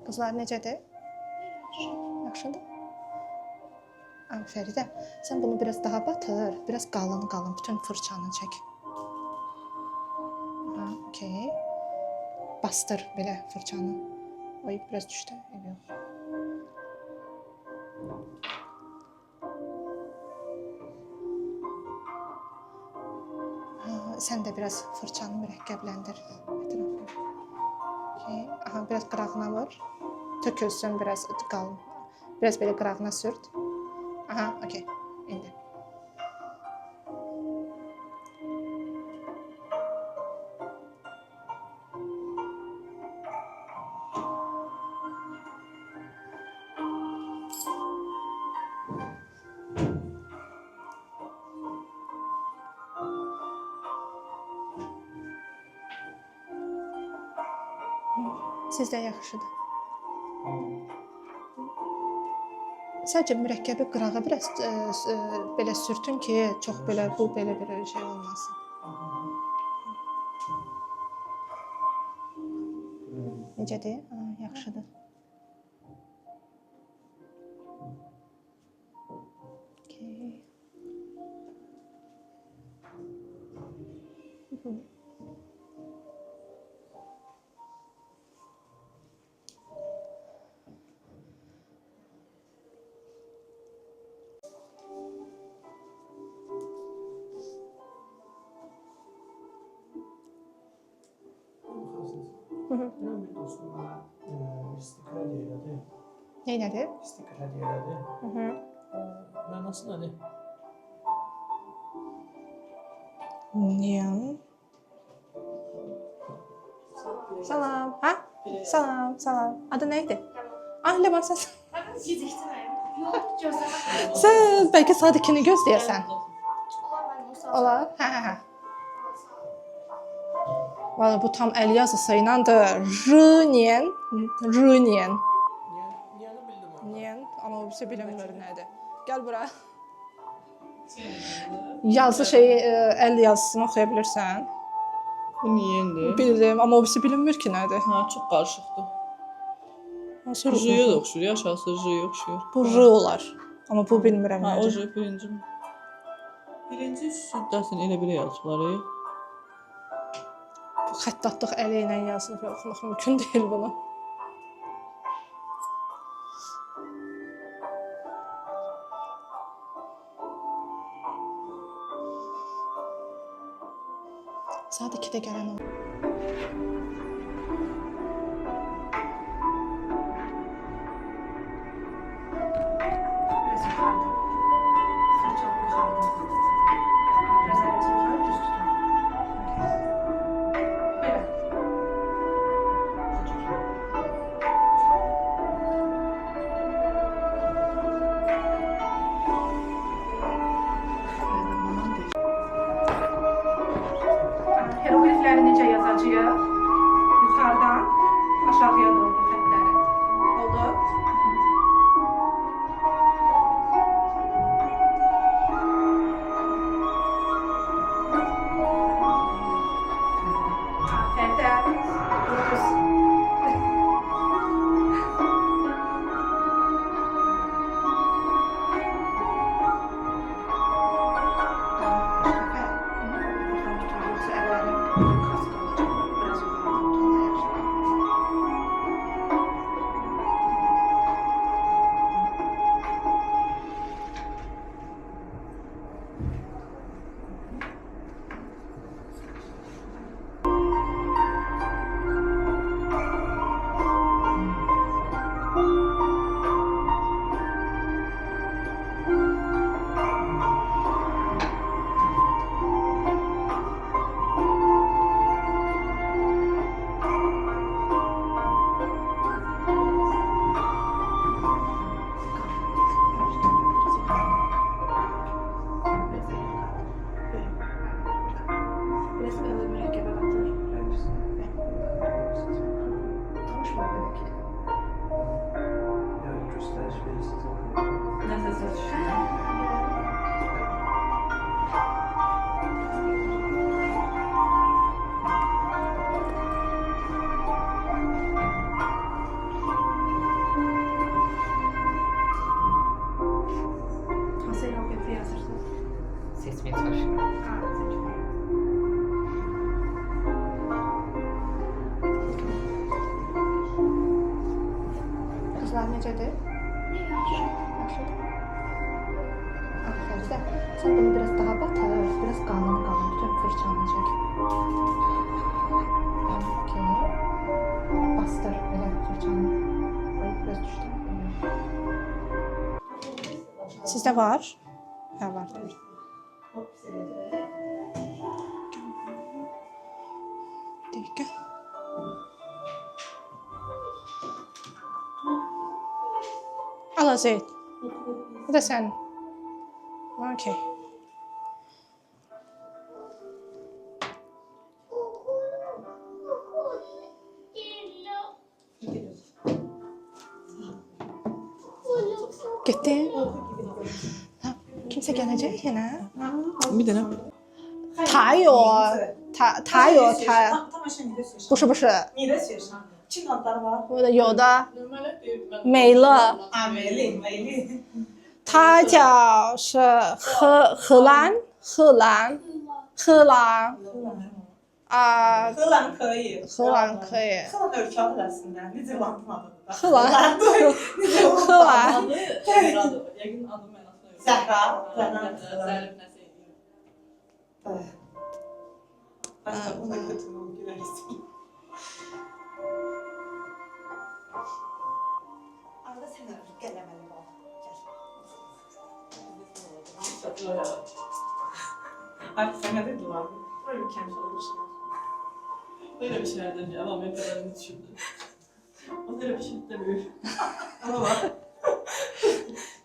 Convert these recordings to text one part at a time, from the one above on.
Qızlar necədir? Yaxşıdır. Fəridə, sən bunu biraz daha batır, biraz qalın bütün fırçanı çək. Okey. Bastır belə fırçanı. Oy, biraz düşdü. Yox. Sən də biraz fırçanı mürəkkəbləndir ətrafını. Okay. Aha, biraz qırağına vur. Tökülsün biraz qalın. Biraz belə qırağına sürt. Aha, okey. İndi. Sizdə yaxşıdır. Sadəcə mürəkkəbi qırağa biraz belə sürtün ki, çox belə bu belə bir şey olmasın. Necədir? Yaxşıdır. Okay. Benim bir dostum bana istikrar elədi. Neynədir? İstikrar elədi. Mənası nədir? Niyan. Salam. Ha? Salam, salam. Adı nə idi? Ləman sən. Yox, gözləmə. Sən bəlkə Sadiqini gözləyəsən. Olar? Hə. Valla bu tam əl yazısı iləndir. Rıniyan. Niyəni bildim onu. Niyan. Amma o birisi bilmir nədir. Gəl bura. Yazı şeyi, əl yazısını oxuya bilirsən. Bu niyəndir? Bildim, amma o birisi bilmir ki nədir. Ha, çok qarışıqdır. R'ya da oxşur, aşağısı R'ya oxşur. Bu R olar. Amma bu bilmirəm Ha, o nədir. R birinci. Birinci süddəsini elə belə yazıblar. Bu xəttatlıq əli ilə yazılıb, oxumaq mümkün deyil bunu. Saat 2-də gələn o. Hieroglifləri necə yazacağıq? Yuxarıdan aşağıya doğru xəttləri. Oldu? Fərdə, düz. Biraz mürəkkəbə batır. Tanışma belki. Yani gösteriş verirsiniz. Nəsə Saçlar necədir? Ne yapacağım? Yaxşıdır. Aferin. Sen bunu biraz daha batır. Biraz qalın qalın. Bütün fırçanı çək. Okey. Bastır belə fırçanı. Oy, biraz düşdü. Sizdə var? Hə, var. Dəqiqə. Al Azeyt. Bu da sen. Okey. Gitti. Ha, kimse gelecek yine. Bir dənə. 他有，他有他，他们是你的学生，不是不是，你的学生，青岛的吗？我的有的没了，啊，梅丽，梅丽，他叫是荷兰啊，荷兰可以，荷兰可以，荷兰有挑的是的，你在网上的。荷兰对，你在网荷兰， Yəqin adı mən atmayım. Zəhra, Zərif nəsə edir.对。Başka buna götürmem gülersin. Arada sen öyle gelemeli bak. Gel. Artık sana dediler. Böyle bir kendi olmuş. Böyle bir şeyler demiyor ama ben kadarını düşündüm. O öyle bir şey demiyor. Ama bak.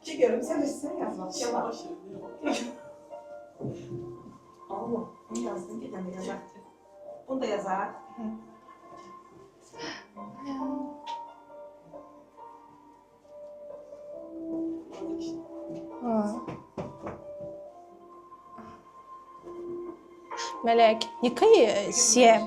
Çekiyorum sen de sen yaz bak. Şey Yavaş. var şimdi. Allah. Bunu yazdım bir tane yazar. Bunu da yazar. Melek, 你可以写